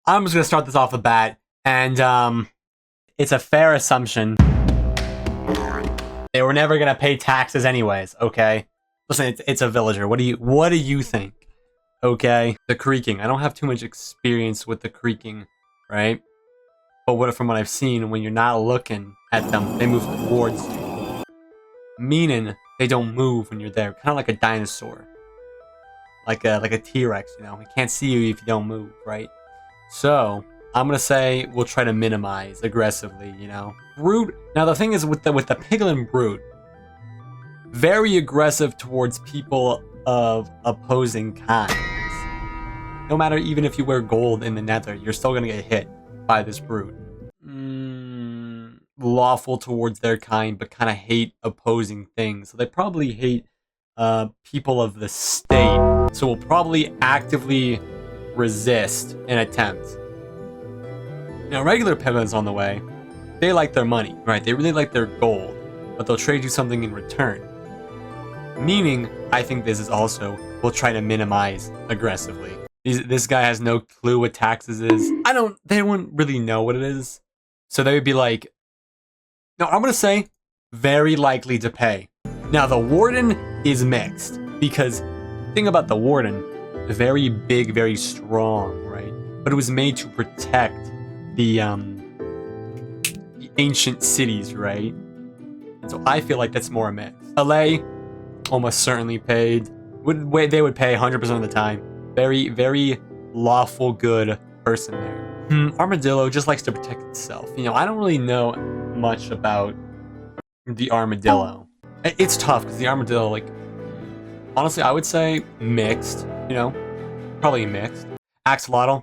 I'm just gonna start this off the bat, and it's a fair assumption they were never gonna pay taxes anyways. Okay, listen, it's a villager. What do you think? Okay, the creaking. I don't have too much experience with the creaking, right? But from what I've seen, when you're not looking at them, they move towards you. Meaning they don't move when you're there, kind of like a dinosaur, like a T-Rex. You know, he can't see you if you don't move, right? So I'm gonna say we'll try to minimize aggressively. You know, brute. Now the thing is with the piglin brute, very aggressive towards people of opposing kinds. No matter, even if you wear gold in the nether, you're still gonna get hit by this brute. Lawful towards their kind, but kind of hate opposing things. So they probably hate people of the state. So we'll probably actively resist an attempt. Now, regular piglins on the way, they like their money, right? They really like their gold, but they'll trade you something in return. Meaning, I think this is also, we'll try to minimize aggressively. This guy has no clue what taxes is. They wouldn't really know what it is. So they would be like, no, I'm gonna say very likely to pay. Now the warden is mixed, because the thing about the warden, very big, very strong, right? But it was made to protect the ancient cities, right? And so I feel like that's more a mix. LA almost certainly paid. They would pay 100% of the time. Very, very lawful, good person there. Armadillo just likes to protect itself. You know, I don't really know much about the armadillo. It's tough because the armadillo, like, honestly, I would say mixed. You know, probably mixed. Axolotl.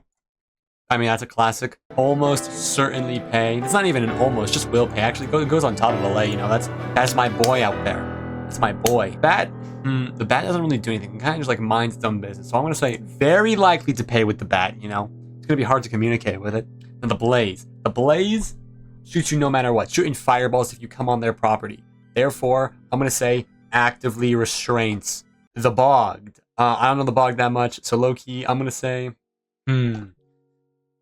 I mean, that's a classic. Almost certainly pay. It's not even an almost, just will pay. Actually, it goes on top of LA. You know, that's my boy out there. That's my boy. Bat. The bat doesn't really do anything. It kind of just like minds its own business. So I'm gonna say very likely to pay with the bat. You know, it's gonna be hard to communicate with it. And the blaze. The blaze shoots you no matter what. Shooting fireballs if you come on their property. Therefore, I'm gonna say actively restraints. The bogged. I don't know the bog that much, so low key, I'm gonna say, the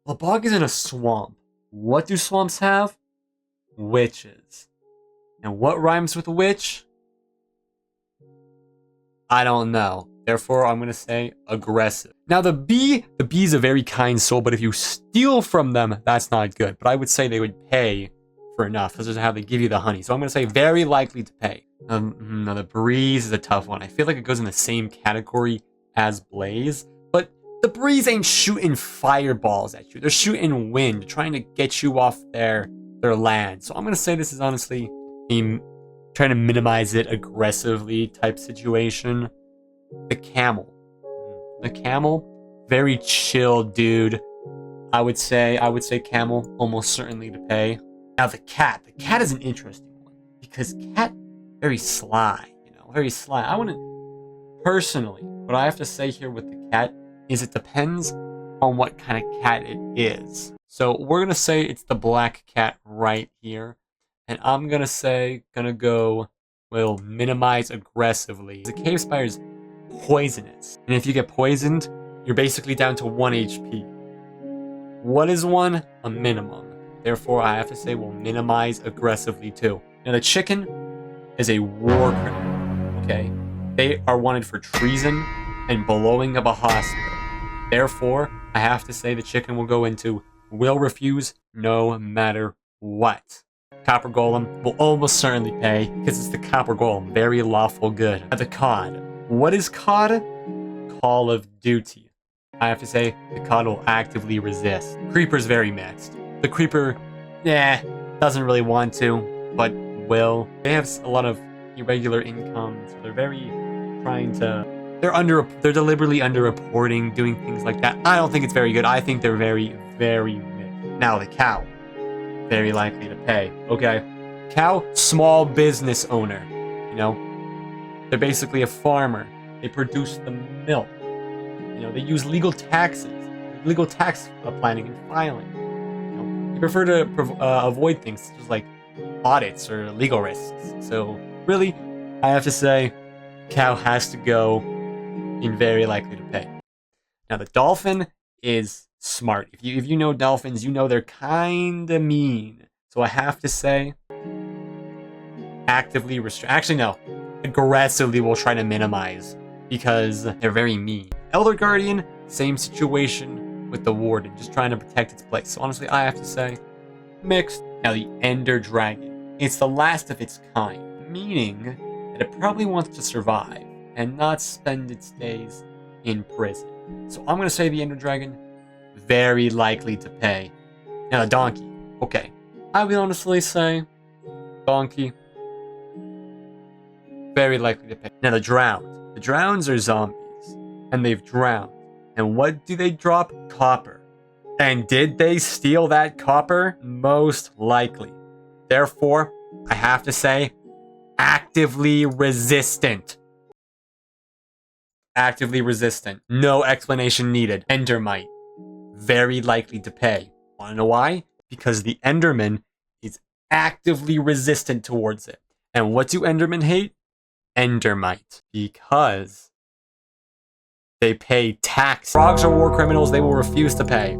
bog is in a swamp. What do swamps have? Witches. And what rhymes with witch? I don't know. Therefore, I'm gonna say aggressive. Now the bee is a very kind soul, but if you steal from them, that's not good. But I would say they would pay for enough. This is how they give you the honey. So I'm gonna say very likely to pay. Now the breeze is a tough one. I feel like it goes in the same category as blaze, but the breeze ain't shooting fireballs at you. They're shooting wind, trying to get you off their land. So I'm gonna say this is honestly trying to minimize it aggressively type situation. The camel. The camel, very chill dude. I would say camel, almost certainly to pay. Now the cat. The cat is an interesting one because cat very sly, you know, very sly. I wouldn't personally. What I have to say here with the cat is it depends on what kind of cat it is. So we're gonna say it's the black cat right here, and I'm gonna will minimize aggressively. The cave spider is poisonous, and if you get poisoned, you're basically down to 1 HP. What is 1? A minimum. Therefore, I have to say we'll minimize aggressively too. Now the chicken is a war criminal, okay? They are wanted for treason and blowing up a hospital. Therefore, I have to say the chicken will go into will refuse no matter what. Copper Golem will almost certainly pay because it's the Copper Golem. Very lawful good. Now the cod. What is cod? Call of Duty. I have to say the cod will actively resist. Creeper's very mixed. The creeper, doesn't really want to, but will. They have a lot of irregular income, so they're very trying to. They're deliberately underreporting, doing things like that. I don't think it's very good. I think they're very, very mixed. Now the cow, very likely to pay. Okay, cow, small business owner. You know, they're basically a farmer. They produce the milk. You know, they use legal tax planning and filing. You know, they prefer to avoid things such as like audits or legal risks. So really, I have to say, cow has to go in very likely to pay. Now the dolphin is smart. If you know dolphins, you know they're kind of mean. So I have to say, actively restrict. Actually, no. Aggressively will try to minimize because they're very mean. Elder Guardian, same situation with the Warden, just trying to protect its place. So honestly, I have to say, mixed. Now the Ender Dragon. It's the last of its kind, meaning that it probably wants to survive and not spend its days in prison. So I'm going to say the Ender Dragon, very likely to pay. Now the Donkey. Okay. I would honestly say, Donkey, very likely to pay. Now the Drowned. The Drowns are zombies, and they've drowned. And what do they drop? Copper. And did they steal that copper? Most likely. Therefore, I have to say, actively resistant. Actively resistant. No explanation needed. Endermite. Very likely to pay. Wanna know why? Because the Enderman is actively resistant towards it. And what do Endermen hate? Endermite. Because they pay tax. Frogs are war criminals, they will refuse to pay.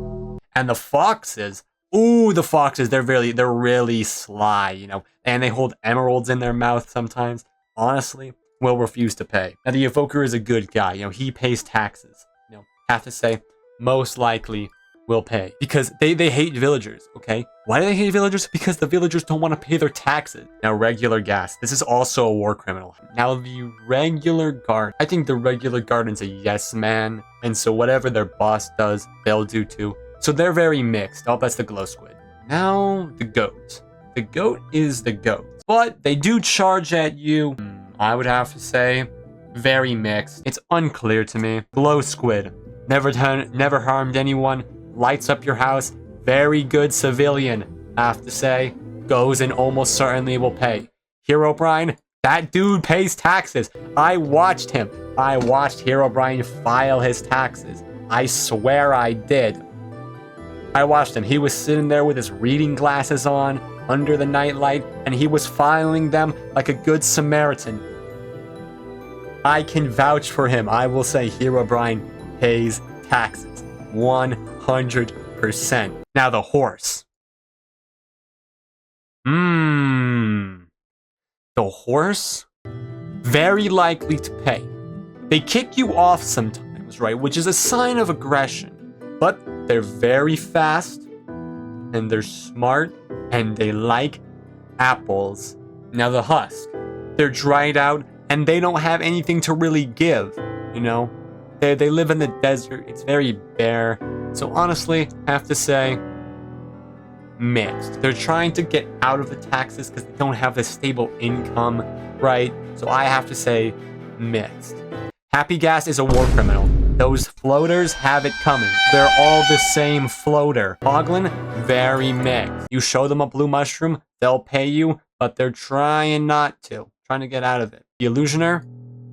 And the foxes, ooh, the foxes, they're really sly, you know, and they hold emeralds in their mouth sometimes. Honestly, will refuse to pay. Now the Evoker is a good guy, you know, he pays taxes. You know, have to say, most likely will pay. Because they hate villagers, okay? Why do they hate villagers? Because the villagers don't want to pay their taxes. Now, regular gas. This is also a war criminal. Now, the regular guard. I think the regular guardian's a yes man. And so whatever their boss does, they'll do too. So they're very mixed. Oh, that's the glow squid. Now, the goat. The goat is the goat. But they do charge at you. I would have to say, very mixed. It's unclear to me. Glow squid. Never harmed anyone. Lights up your house. Very good civilian. I have to say, goes and almost certainly will pay. Herobrine, that dude pays taxes. I watched him. I watched Herobrine file his taxes. I swear I did. I watched him. He was sitting there with his reading glasses on under the nightlight, and he was filing them like a good Samaritan. I can vouch for him. I will say Herobrine pays taxes. 100%. Now the horse. The horse? Very likely to pay. They kick you off sometimes, right? Which is a sign of aggression. But they're very fast, and they're smart, and they like apples. Now the husk. They're dried out, and they don't have anything to really give, you know? They live in the desert. It's very bare. So honestly, I have to say, mixed. They're trying to get out of the taxes because they don't have a stable income, right? So I have to say, mixed. Happy Gas is a war criminal. Those floaters have it coming. They're all the same floater. Boglin, very mixed. You show them a blue mushroom, they'll pay you, but they're trying not to. Trying to get out of it. The Illusioner,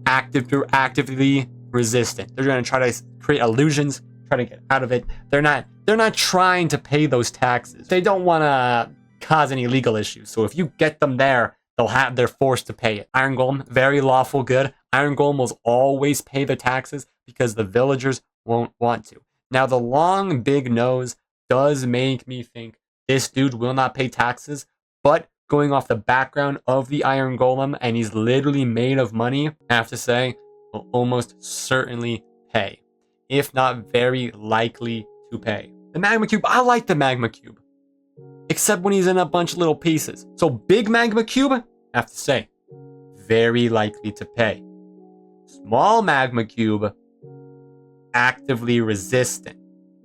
actively resistant. They're going to try to create illusions, try to get out of it. They're not trying to pay those taxes. They don't want to cause any legal issues. So if you get them there, they're forced to pay it. Iron Golem, very lawful good. Iron Golem will always pay the taxes because the villagers won't want to. Now the long big nose does make me think this dude will not pay taxes, but going off the background of the Iron Golem, and he's literally made of money, I have to say, will almost certainly pay. If not very likely to pay. The Magma Cube, I like the Magma Cube. Except when he's in a bunch of little pieces. So big Magma Cube, I have to say, very likely to pay. Small Magma Cube, actively resistant.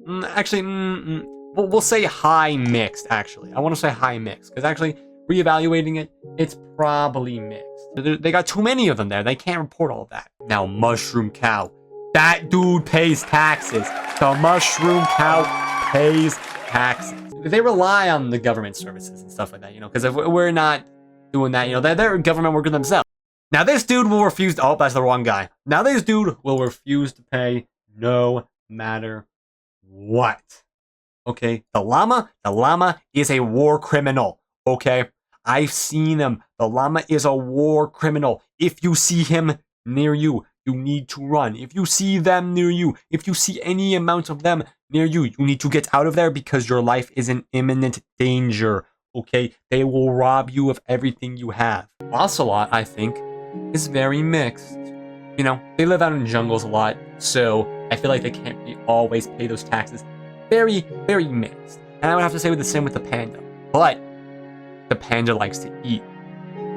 We'll say high mixed, actually. I want to say high mixed, because actually, reevaluating it, it's probably mixed. They got too many of them there. They can't report all of that. Now, Mushroom Cow. That dude pays taxes. The Mushroom Cow pays taxes. They rely on the government services and stuff like that, you know, because if we're not doing that, you know, they're government workers themselves. Now, this dude will refuse to... Oh, that's the wrong guy. Now, this dude will refuse to pay no matter what. Okay? The llama is a war criminal. Okay? I've seen him. The llama is a war criminal. If you see him near you, you need to run. If you see them near you, if you see any amount of them near you. You need to get out of there because your life is in imminent danger. Okay? They will rob you of everything you have. Ocelot, I think, is very mixed. You know, they live out in jungles a lot, so I feel like they can't always pay those taxes. Very, very mixed. And I would have to say the same with the panda. But the panda likes to eat.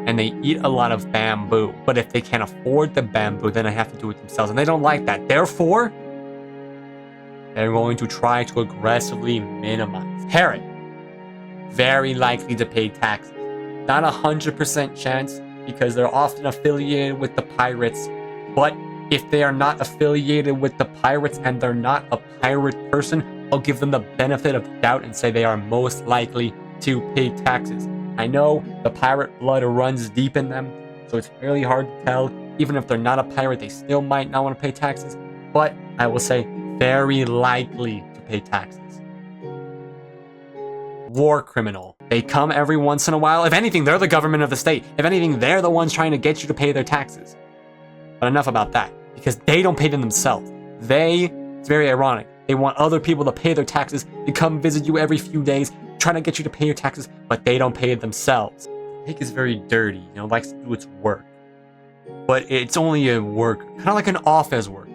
And they eat a lot of bamboo. But if they can't afford the bamboo, then they have to do it themselves. And they don't like that. Therefore, they're going to try to aggressively minimize. Parrot, very likely to pay taxes. Not 100% chance, because they're often affiliated with the pirates. But if they are not affiliated with the pirates and they're not a pirate person, I'll give them the benefit of the doubt and say they are most likely to pay taxes. I know the pirate blood runs deep in them, so it's really hard to tell. Even if they're not a pirate, they still might not want to pay taxes. But I will say very likely to pay taxes. War criminal. They come every once in a while. If anything, they're the government of the state. If anything, they're the ones trying to get you to pay their taxes. But enough about that, because they don't pay them themselves. It's very ironic. They want other people to pay their taxes. They come visit you every few days, trying to get you to pay your taxes, but they don't pay it themselves. Pig is very dirty, you know, likes to do its work. But it's only a worker, kind of like an office worker.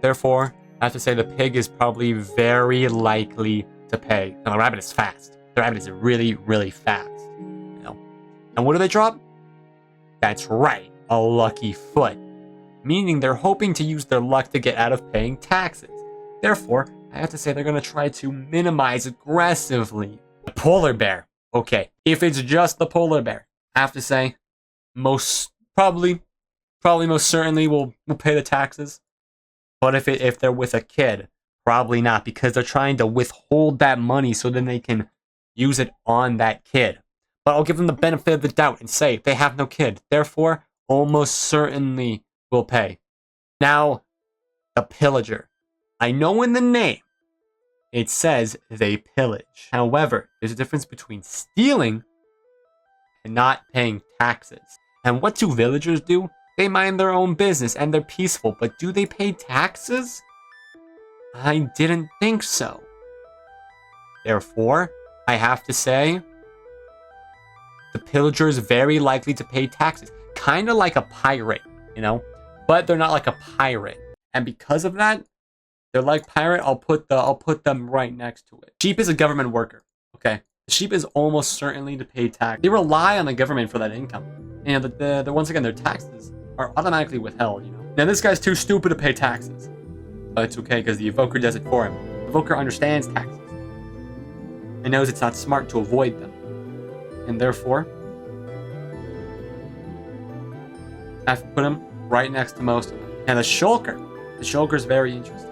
Therefore, I have to say the pig is probably very likely to pay. Now, the rabbit is fast. The rabbit is really, really fast. You know? And what do they drop? That's right, a lucky foot. Meaning they're hoping to use their luck to get out of paying taxes. Therefore, I have to say they're going to try to minimize aggressively. The polar bear. Okay, if it's just the polar bear, I have to say, probably most certainly will pay the taxes. But if they're with a kid, probably not, because they're trying to withhold that money so then they can use it on that kid. But I'll give them the benefit of the doubt and say they have no kid. Therefore, almost certainly will pay. Now, the pillager. I know in the name, it says they pillage. However, there's a difference between stealing and not paying taxes. And what do villagers do? They mind their own business and they're peaceful, but do they pay taxes? I didn't think so. Therefore, I have to say, the pillager is very likely to pay taxes. Kind of like a pirate, you know? But they're not like a pirate. And because of that, they're like pirate, I'll put them right next to it. Sheep is a government worker. Okay. The sheep is almost certainly to pay tax. They rely on the government for that income. And the once again, their taxes are automatically withheld, you know. Now this guy's too stupid to pay taxes. But it's okay because the evoker does it for him. The evoker understands taxes. And knows it's not smart to avoid them. And therefore, I have to put him right next to most of them. And the shulker is very interesting.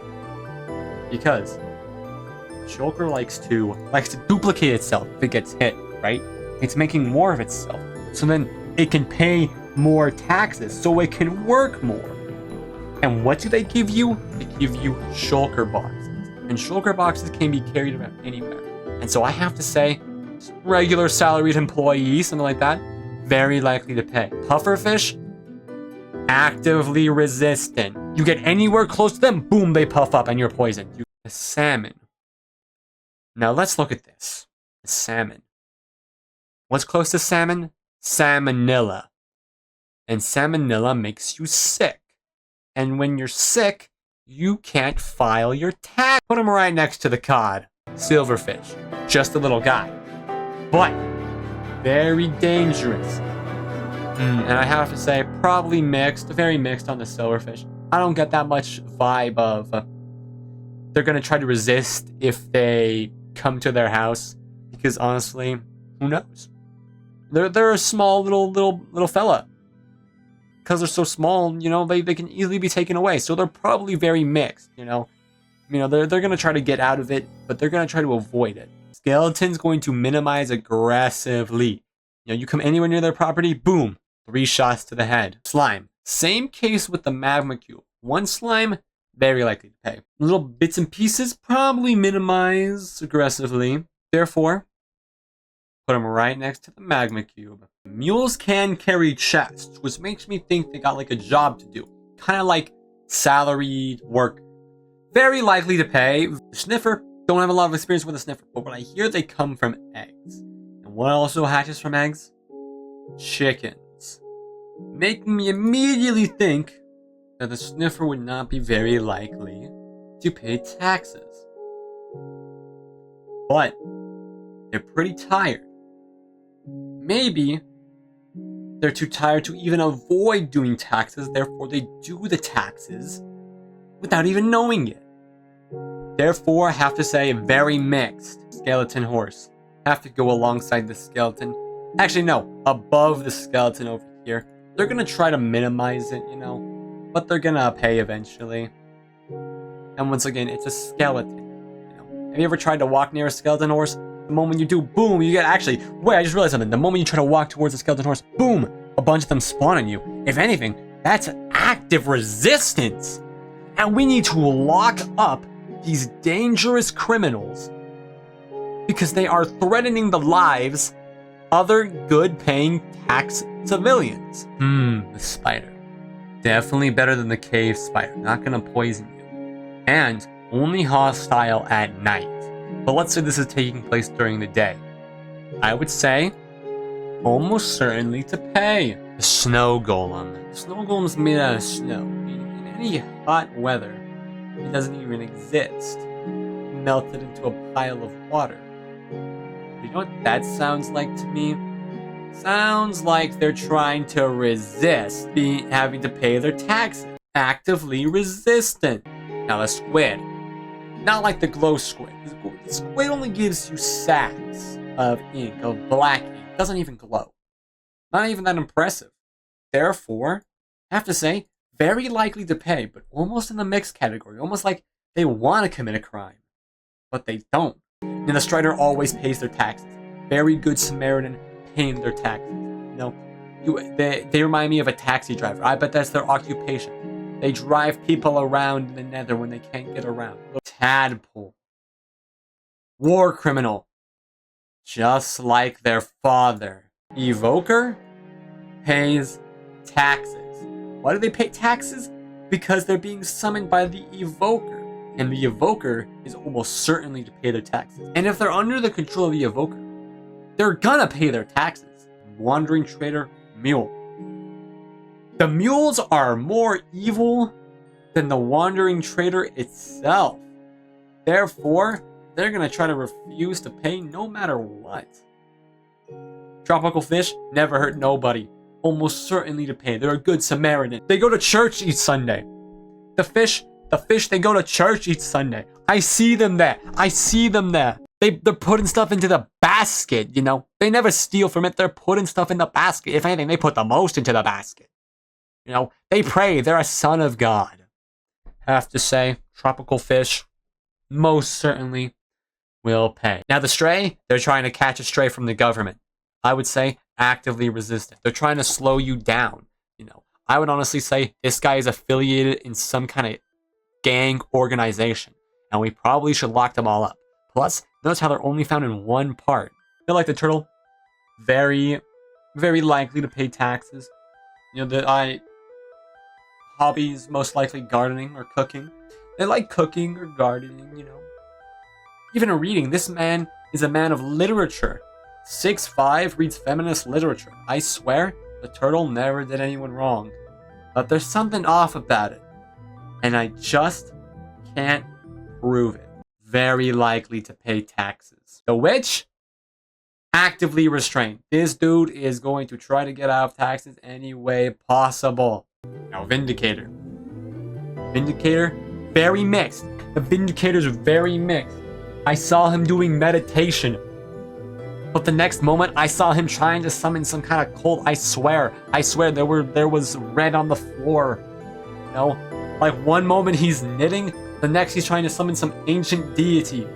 Because the shulker likes to duplicate itself if it gets hit, right? It's making more of itself. So then it can pay more taxes, so it can work more. And what do they give you? They give you shulker boxes. And shulker boxes can be carried around anywhere. And so I have to say, regular salaried employee, something like that, very likely to pay. Pufferfish, actively resistant. You get anywhere close to them, boom, they puff up and you're poisoned. The salmon. Now let's look at this. The salmon. What's close to salmon? Salmonella. And salmonella makes you sick. And when you're sick, you can't file your tax. Put them right next to the cod. Silverfish. Just a little guy. But very dangerous. And I have to say, probably mixed, very mixed on the silverfish. I don't get that much vibe of they're going to try to resist if they come to their house. Because honestly, who knows? They're a small little fella. Because they're so small, you know, they can easily be taken away. So they're probably very mixed, you know. They're going to try to get out of it, but they're going to try to avoid it. Skeleton's going to minimize aggressively. You know, you come anywhere near their property, boom, 3 shots to the head. Slime. Same case with the magma cube. 1 slime, very likely to pay. Little bits and pieces, probably minimize aggressively. Therefore, put them right next to the magma cube. Mules can carry chests, which makes me think they got like a job to do. Kind of like salaried work. Very likely to pay. Sniffer, Don't have a lot of experience with a sniffer, but when I hear they come from eggs. And what also hatches from eggs? Chickens. Making me immediately think that the sniffer would not be very likely to pay taxes. But they're pretty tired. Maybe they're too tired to even avoid doing taxes, therefore they do the taxes without even knowing it. Therefore, I have to say very mixed. Skeleton horse. Have to go alongside the skeleton. Actually, no, above the skeleton over here. They're gonna try to minimize it, but they're gonna pay eventually. And once again, it's a skeleton. Have you ever tried to walk near a skeleton horse? The moment you do, boom, you get wait, I just realized something. The moment you try to walk towards a skeleton horse, boom, a bunch of them spawn on you. If anything, that's active resistance. And we need to lock up these dangerous criminals because they are threatening the lives of other good-paying tax civilians. The spider. Definitely better than the cave spider. Not gonna poison you. And only hostile at night. But let's say this is taking place during the day. I would say almost certainly to pay. The snow golem. The snow golem's made out of snow. In any hot weather, it doesn't even exist. Melted into a pile of water. You know what that sounds like to me? Sounds like they're trying to resist having to pay their taxes. Actively resistant. Now the squid. Not like the glow squid. The squid only gives you sacks of ink, of black ink. It doesn't even glow. Not even that impressive. Therefore, I have to say, very likely to pay, but almost in the mixed category. Almost like they want to commit a crime, but they don't. And the Strider always pays their taxes. Very good Samaritan paying their taxes. They remind me of a taxi driver. I bet that's their occupation. They drive people around in the nether when they can't get around. Tadpole. War criminal. Just like their father. Evoker pays taxes. Why do they pay taxes? Because they're being summoned by the Evoker. And the Evoker is almost certainly to pay their taxes. And if they're under the control of the Evoker, they're gonna pay their taxes. Wandering Trader, Mule. The mules are more evil than the Wandering Trader itself. Therefore, they're gonna try to refuse to pay no matter what. Tropical fish never hurt nobody. Almost certainly to pay. They're a good Samaritan. They go to church each Sunday. The fish, they go to church each Sunday. I see them there. They're putting stuff into the basket, They never steal from it. They're putting stuff in the basket. If anything, they put the most into the basket. They pray. They're a son of God. Have to say, tropical fish most certainly will pay. Now the stray, they're trying to catch a stray from the government. I would say actively resistant. They're trying to slow you down. I would honestly say this guy is affiliated in some kind of gang organization, and we probably should lock them all up. Plus, notice how they're only found in one part. They're like the turtle, very, very likely to pay taxes. Hobbies most likely gardening or cooking. They like cooking or gardening. Even reading. This man is a man of literature. 6'5", reads feminist literature. I swear, the turtle never did anyone wrong. But there's something off about it. And I just can't prove it. Very likely to pay taxes. The witch? Actively restrained. This dude is going to try to get out of taxes any way possible. Now, Vindicator. Vindicator? Very mixed. The Vindicator's very mixed. I saw him doing meditation. But the next moment, I saw him trying to summon some kind of cult. I swear, there was red on the floor. Like one moment he's knitting, the next he's trying to summon some ancient deity.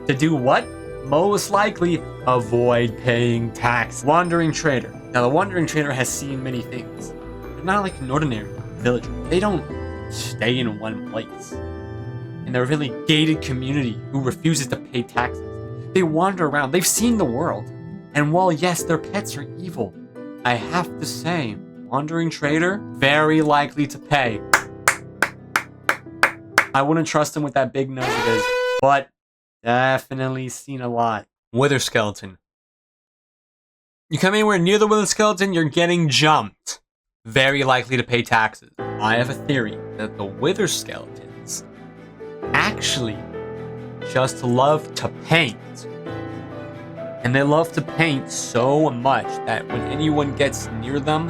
To do what? Most likely, avoid paying tax. Wandering Trader. Now the Wandering Trader has seen many things. They're not like an ordinary villager. They don't stay in one place. And they're a really gated community who refuses to pay taxes. They wander around. They've seen the world. And while, yes, their pets are evil, I have to say, Wandering Trader, very likely to pay. I wouldn't trust him with that big nose of his, but Definitely seen a lot. Wither skeleton. You come anywhere near the wither skeleton, you're getting jumped. Very likely to pay taxes. I have a theory that the wither skeletons actually just love to paint. And they love to paint so much that when anyone gets near them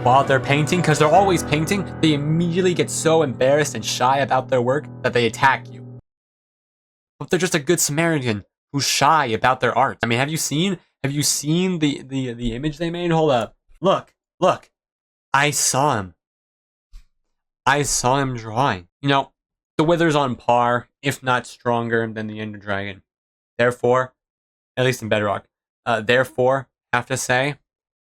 while they're painting, because they're always painting, they immediately get so embarrassed and shy about their work that they attack you. But they're just a good Samaritan who's shy about their art. I mean, have you seen the image they made? Hold up. Look. I saw him drawing. You know, the Wither's on par, if not stronger, than the Ender Dragon. Therefore, at least in Bedrock, therefore, have to say,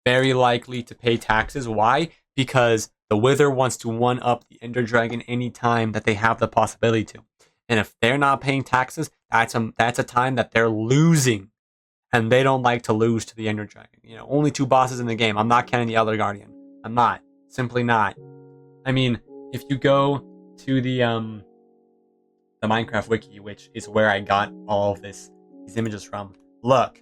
very likely to pay taxes. Why? Because the Wither wants to one-up the Ender Dragon anytime that they have the possibility to. And if they're not paying taxes, that's a time that they're losing. And they don't like to lose to the Ender Dragon. You know, only 2 bosses in the game. I'm not counting the Elder Guardian. I'm not. Simply not. I mean, if you go to the Minecraft wiki, which is where I got all of these images from. Look.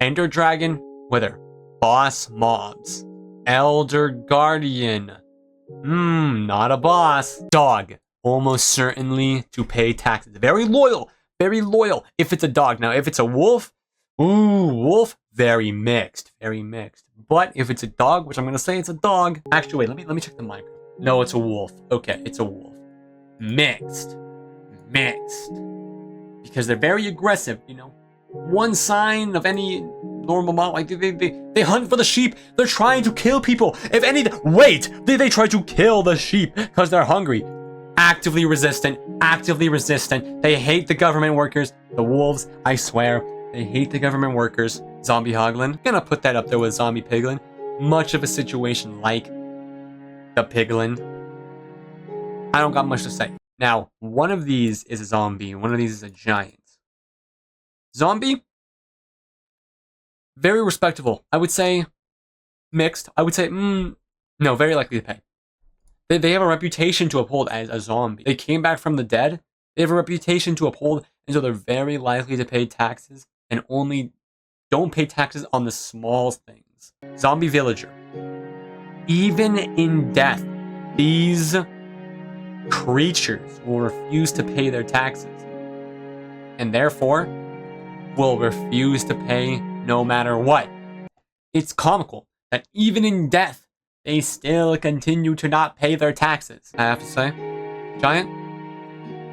Ender Dragon, Wither. Boss mobs. Elder Guardian. Not a boss. Dog. Almost certainly to pay taxes. Very loyal. If it's a dog. Now, if it's a wolf, wolf, very mixed. But if it's a dog, which I'm gonna say it's a dog. Actually, wait, let me check the Minecraft. No, it's a wolf. Okay, it's a wolf. Mixed. Because they're very aggressive, you know. One sign of any normal mob, like they hunt for the sheep. They're trying to kill people. If any, wait, they try to kill the sheep because they're hungry. Actively resistant. They hate the government workers. The wolves, I swear, they hate the government workers. Zombie Hoglin. I'm gonna put that up there with Zombie Piglin. Much of a situation like the Piglin. I don't got much to say. Now, one of these is a zombie, one of these is a giant. Zombie, very respectable. I would say mixed. I would say, no, very likely to pay. They have a reputation to uphold as a zombie. They came back from the dead. They have a reputation to uphold, and so they're very likely to pay taxes, and only don't pay taxes on the small things. Zombie villager. Even in death, these creatures will refuse to pay their taxes, and therefore will refuse to pay no matter what. It's comical that even in death, they still continue to not pay their taxes. I have to say, giant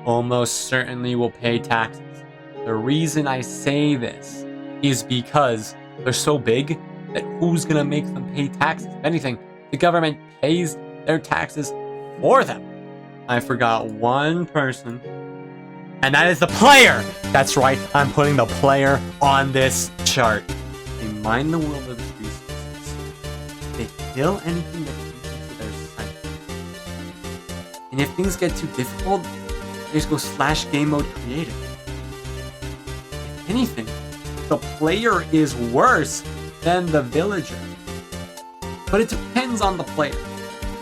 almost certainly will pay taxes. The reason I say this is because they're so big that who's gonna make them pay taxes? If anything, the government pays their taxes for them. I forgot one person, and that is the player! That's right, I'm putting the player on this chart. They mine the world of its resources. They kill anything that comes into their sight. And if things get too difficult, they just go /game mode creative. If anything, the player is worse than the villager. But it depends on the player.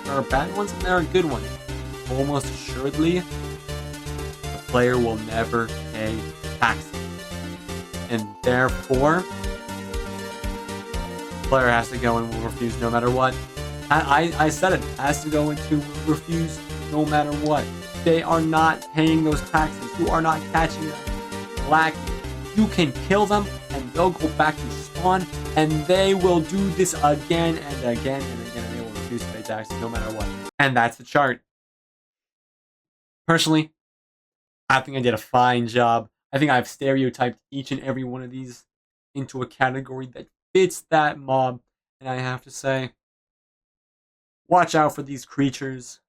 There are bad ones and there are good ones. Almost assuredly, the player will never pay taxes. And therefore, the player has to go and will refuse no matter what. I said it, has to go into refuse no matter what. They are not paying those taxes. You are not catching them lacking. You can kill them and they'll go back to spawn and they will do this again and again and again and they will refuse to pay taxes no matter what. And that's the chart. Personally, I think I did a fine job. I think I've stereotyped each and every one of these into a category that fits that mob. And I have to say, watch out for these creatures.